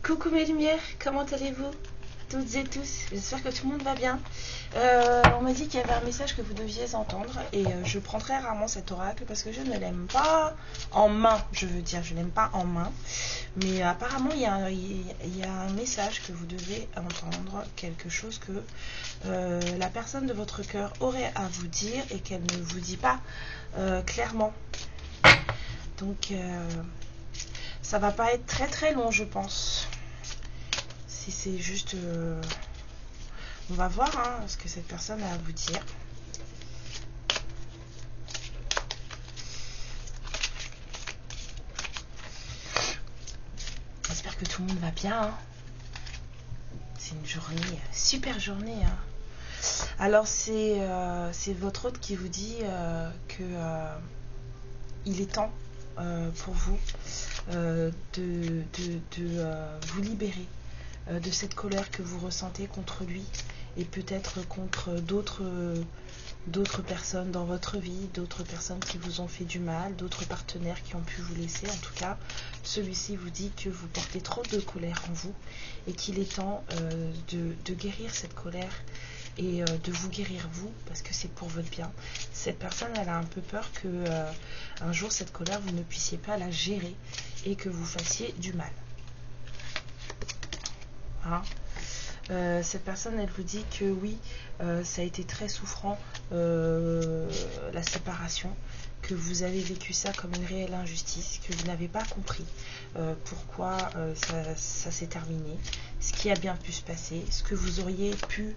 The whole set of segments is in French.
Coucou mes lumières, comment allez-vous toutes et tous? J'espère que tout le monde va bien. On m'a dit qu'il y avait un message que vous deviez entendre et je prends très rarement cet oracle parce que je ne l'aime pas en main, je veux dire, je l'aime pas en main. Mais apparemment il y a un message que vous devez entendre, quelque chose que la personne de votre cœur aurait à vous dire et qu'elle ne vous dit pas clairement. Donc ça va pas être très très long, je pense. Si c'est juste... on va voir ce que cette personne a à vous dire. J'espère que tout le monde va bien. C'est une journée, super journée. Alors c'est votre hôte qui vous dit que il est temps pour vous de vous libérer de cette colère que vous ressentez contre lui et peut-être contre d'autres personnes dans votre vie, d'autres personnes qui vous ont fait du mal, d'autres partenaires qui ont pu vous laisser. En tout cas, celui-ci vous dit que vous portez trop de colère en vous et qu'il est temps de guérir cette colère et de vous guérir vous, parce que c'est pour votre bien. Cette personne, elle a un peu peur que un jour cette colère, vous ne puissiez pas la gérer et que vous fassiez du mal. Cette personne, elle vous dit que oui, ça a été très souffrant, la séparation, que vous avez vécu ça comme une réelle injustice, que vous n'avez pas compris pourquoi ça s'est terminé, ce qui a bien pu se passer, ce que vous auriez pu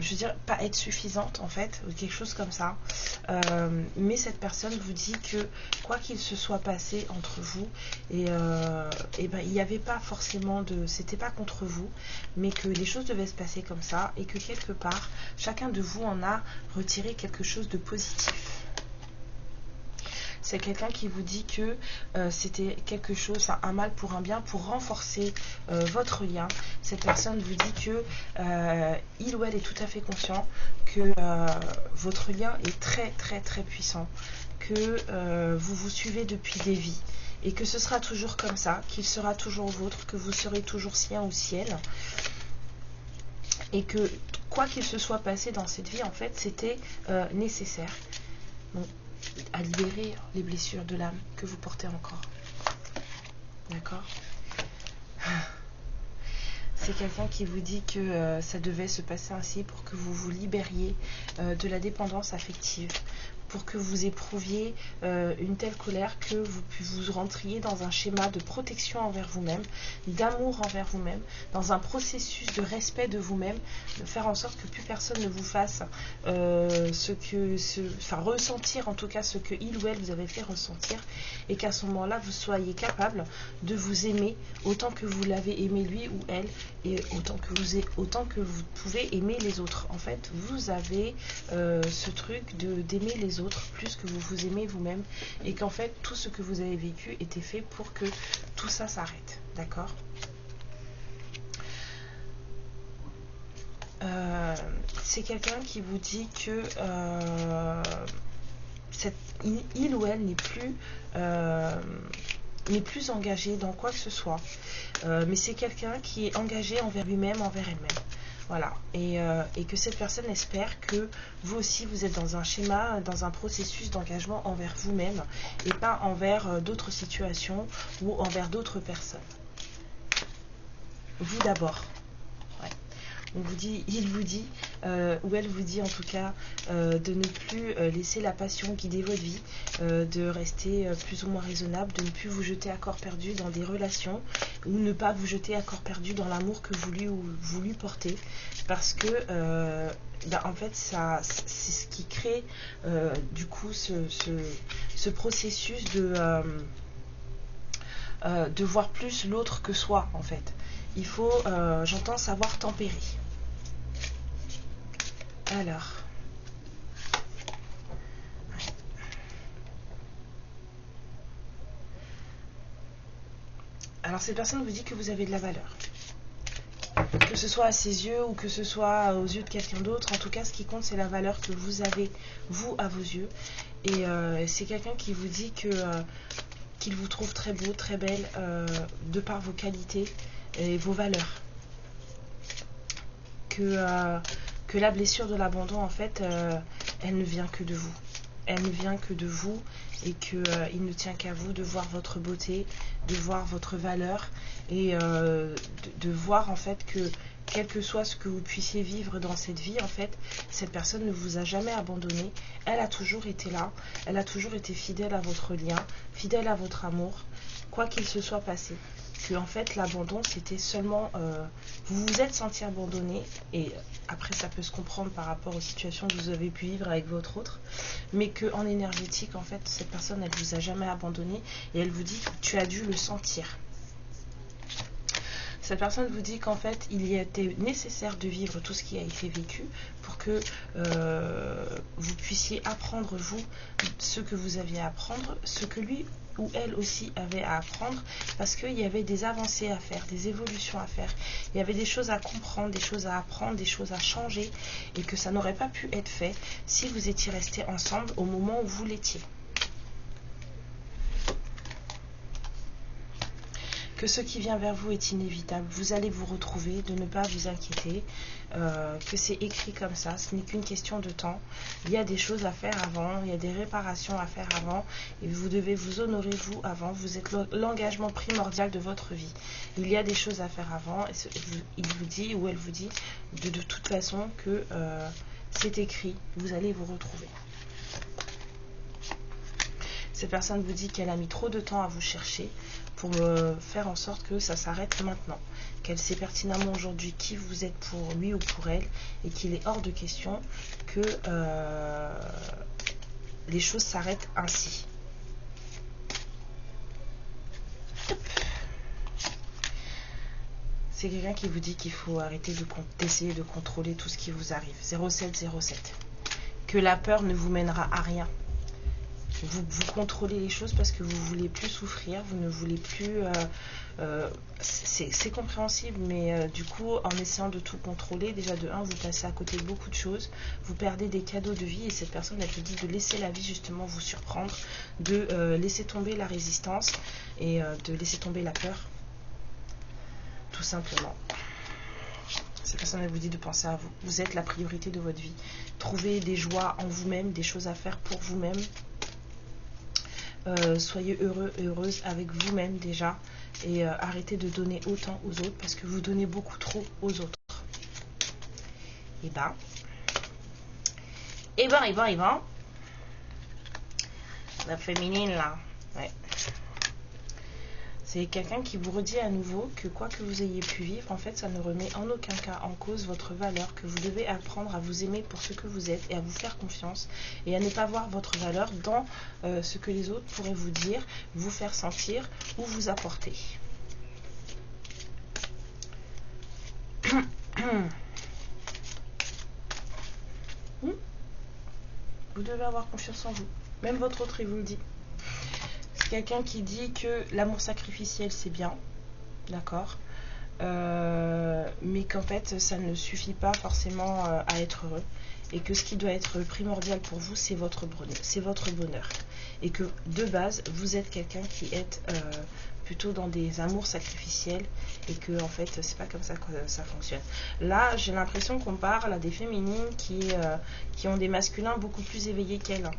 je veux dire, pas être suffisante en fait, ou quelque chose comme ça. Mais cette personne vous dit que quoi qu'il se soit passé entre vous, et ben il n'y avait pas forcément de... C'était pas contre vous, mais que les choses devaient se passer comme ça, et que quelque part, chacun de vous en a retiré quelque chose de positif. C'est quelqu'un qui vous dit que c'était quelque chose, enfin un mal pour un bien, pour renforcer votre lien. Cette personne vous dit que il ou elle est tout à fait conscient que votre lien est très très très puissant, que vous vous suivez depuis des vies et que ce sera toujours comme ça, qu'il sera toujours vôtre, que vous serez toujours sien ou sienne, et que quoi qu'il se soit passé dans cette vie, en fait, c'était nécessaire. Donc, à libérer les blessures de l'âme que vous portez encore. D'accord? C'est quelqu'un qui vous dit que ça devait se passer ainsi pour que vous vous libériez de la dépendance affective, pour que vous éprouviez une telle colère que vous rentriez dans un schéma de protection envers vous-même, d'amour envers vous-même, dans un processus de respect de vous-même, de faire en sorte que plus personne ne vous fasse ressentir en tout cas ce que il ou elle vous avait fait ressentir, et qu'à ce moment-là vous soyez capable de vous aimer autant que vous l'avez aimé lui ou elle, et autant que vous pouvez aimer les autres. En fait, vous avez ce truc d'aimer les autres plus que vous vous aimez vous-même, et qu'en fait tout ce que vous avez vécu était fait pour que tout ça s'arrête. D'accord? C'est quelqu'un qui vous dit que il ou elle n'est plus engagé dans quoi que ce soit, mais c'est quelqu'un qui est engagé envers lui-même, envers elle-même. Voilà, et que cette personne espère que vous aussi vous êtes dans un schéma, dans un processus d'engagement envers vous-même et pas envers d'autres situations ou envers d'autres personnes. Vous d'abord. On vous dit, il vous dit, ou elle vous dit en tout cas, de ne plus laisser la passion guider votre vie, de rester plus ou moins raisonnable, de ne plus vous jeter à corps perdu dans des relations, ou ne pas vous jeter à corps perdu dans l'amour que vous lui portez, parce que en fait c'est ce qui crée du coup ce processus de voir plus l'autre que soi en fait. Il faut, j'entends, savoir tempérer. Alors cette personne vous dit que vous avez de la valeur. Que ce soit à ses yeux ou que ce soit aux yeux de quelqu'un d'autre, en tout cas ce qui compte c'est la valeur que vous avez, vous, à vos yeux. Et c'est quelqu'un qui vous dit que qu'il vous trouve très beau, très belle, de par vos qualités et vos valeurs. Que la blessure de l'abandon, en fait, elle ne vient que de vous. Elle ne vient que de vous et qu'il ne tient qu'à vous de voir votre beauté, de voir votre valeur et de voir en fait que quel que soit ce que vous puissiez vivre dans cette vie, en fait, cette personne ne vous a jamais abandonné. Elle a toujours été là, elle a toujours été fidèle à votre lien, fidèle à votre amour, quoi qu'il se soit passé. Que en fait l'abandon c'était seulement vous vous êtes senti abandonné et après ça peut se comprendre par rapport aux situations que vous avez pu vivre avec votre autre, mais que en énergétique en fait cette personne elle vous a jamais abandonné et elle vous dit que tu as dû le sentir. Cette personne vous dit qu'en fait il y était nécessaire de vivre tout ce qui a été vécu pour que vous puissiez apprendre vous ce que vous aviez à apprendre, ce que lui ou elle aussi avait à apprendre, parce qu'il y avait des avancées à faire, des évolutions à faire, il y avait des choses à comprendre, des choses à apprendre, des choses à changer, et que ça n'aurait pas pu être fait si vous étiez restés ensemble au moment où vous l'étiez. Que ce qui vient vers vous est inévitable, vous allez vous retrouver, de ne pas vous inquiéter, que c'est écrit comme ça, ce n'est qu'une question de temps. Il y a des choses à faire avant, il y a des réparations à faire avant, et vous devez vous honorer vous avant, vous êtes l'engagement primordial de votre vie. Il y a des choses à faire avant, et il vous dit, ou elle vous dit, de toute façon que c'est écrit, vous allez vous retrouver. Cette personne vous dit qu'elle a mis trop de temps à vous chercher pour faire en sorte que ça s'arrête maintenant. Qu'elle sait pertinemment aujourd'hui qui vous êtes pour lui ou pour elle et qu'il est hors de question que les choses s'arrêtent ainsi. C'est quelqu'un qui vous dit qu'il faut arrêter d'essayer de contrôler tout ce qui vous arrive. 0707. Que la peur ne vous mènera à rien. Vous contrôlez les choses parce que vous ne voulez plus souffrir, vous ne voulez plus... c'est compréhensible, mais du coup, en essayant de tout contrôler, déjà de 1, vous passez à côté de beaucoup de choses, vous perdez des cadeaux de vie et cette personne, elle vous dit de laisser la vie justement vous surprendre, de laisser tomber la résistance et de laisser tomber la peur, tout simplement. Cette personne, elle vous dit de penser à vous. Vous êtes la priorité de votre vie. Trouvez des joies en vous-même, des choses à faire pour vous-même. Soyez heureux et heureuse avec vous-même déjà et arrêtez de donner autant aux autres parce que vous donnez beaucoup trop aux autres. Et ben la féminine là, ouais. C'est quelqu'un qui vous redit à nouveau que quoi que vous ayez pu vivre, en fait, ça ne remet en aucun cas en cause votre valeur, que vous devez apprendre à vous aimer pour ce que vous êtes et à vous faire confiance et à ne pas voir votre valeur dans ce que les autres pourraient vous dire, vous faire sentir ou vous apporter. Vous devez avoir confiance en vous. Même votre autre, il vous le dit. Quelqu'un qui dit que l'amour sacrificiel c'est bien, d'accord, mais qu'en fait ça ne suffit pas forcément à être heureux et que ce qui doit être primordial pour vous c'est votre bonheur et que de base vous êtes quelqu'un qui est plutôt dans des amours sacrificiels et que en fait c'est pas comme ça que ça fonctionne. Là j'ai l'impression qu'on parle à des féminines qui ont des masculins beaucoup plus éveillés qu'elles, hein.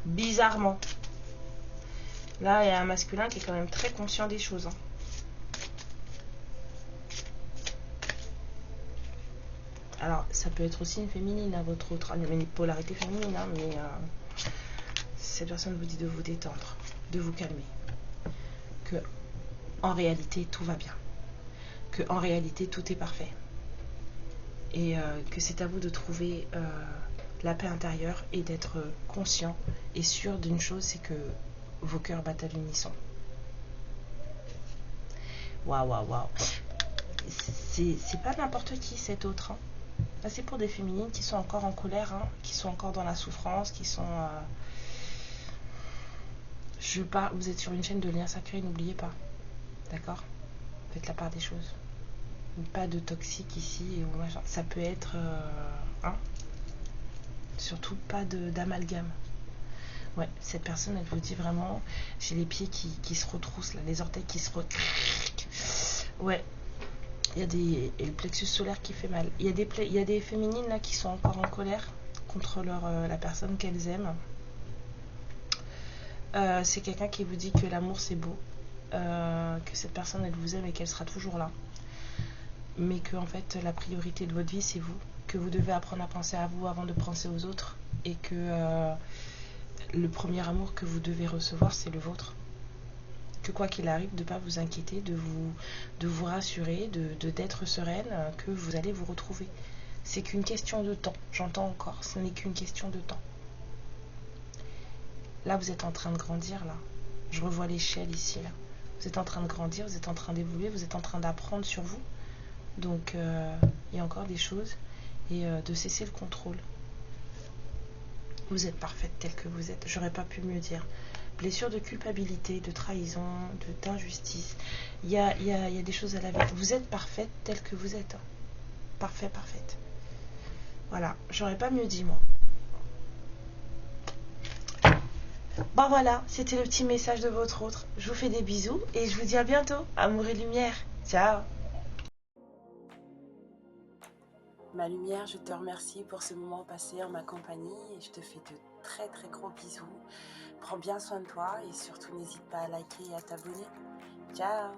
Bizarrement. Là, il y a un masculin qui est quand même très conscient des choses, hein. Alors, ça peut être aussi une féminine, hein, votre autre, une polarité féminine, hein, mais cette personne vous dit de vous détendre, de vous calmer. Que, en réalité, tout va bien. Que, en réalité, tout est parfait. Et que c'est à vous de trouver la paix intérieure et d'être conscient et sûr d'une chose, c'est que vos cœurs battent à l'unisson. Waouh. C'est pas n'importe qui cet autre, hein. Là c'est pour des féminines qui sont encore en colère, hein, qui sont encore dans la souffrance, qui sont... vous êtes sur une chaîne de liens sacrés, n'oubliez pas. D'accord? Faites la part des choses. Pas de toxique ici, ça peut être... hein, surtout pas d'amalgame. Ouais, cette personne, elle vous dit vraiment, j'ai les pieds qui se retroussent, là, les orteils qui se retroussent. Ouais, il y a des... Et le plexus solaire qui fait mal. Il y a des féminines, là, qui sont encore en colère contre la personne qu'elles aiment. C'est quelqu'un qui vous dit que l'amour, c'est beau. Que cette personne, elle vous aime et qu'elle sera toujours là. Mais que, en fait, la priorité de votre vie, c'est vous. Que vous devez apprendre à penser à vous avant de penser aux autres. Et que... le premier amour que vous devez recevoir, c'est le vôtre. Que quoi qu'il arrive, de ne pas vous inquiéter, de vous rassurer, d'être sereine, que vous allez vous retrouver. C'est qu'une question de temps, j'entends encore, ce n'est qu'une question de temps. Là, vous êtes en train de grandir, là. Je revois l'échelle ici, là. Vous êtes en train de grandir, vous êtes en train d'évoluer, vous êtes en train d'apprendre sur vous. Donc, il y a encore des choses. Et de cesser le contrôle. Vous êtes parfaite telle que vous êtes. J'aurais pas pu mieux dire. Blessure de culpabilité, de trahison, d'injustice. Il y a des choses à laver. Vous êtes parfaite telle que vous êtes. Parfait, parfaite. Voilà, j'aurais pas mieux dit moi. Bon voilà, c'était le petit message de votre autre. Je vous fais des bisous et je vous dis à bientôt. Amour et lumière. Ciao. Ma lumière, je te remercie pour ce moment passé en ma compagnie et je te fais de très très gros bisous. Prends bien soin de toi et surtout n'hésite pas à liker et à t'abonner. Ciao.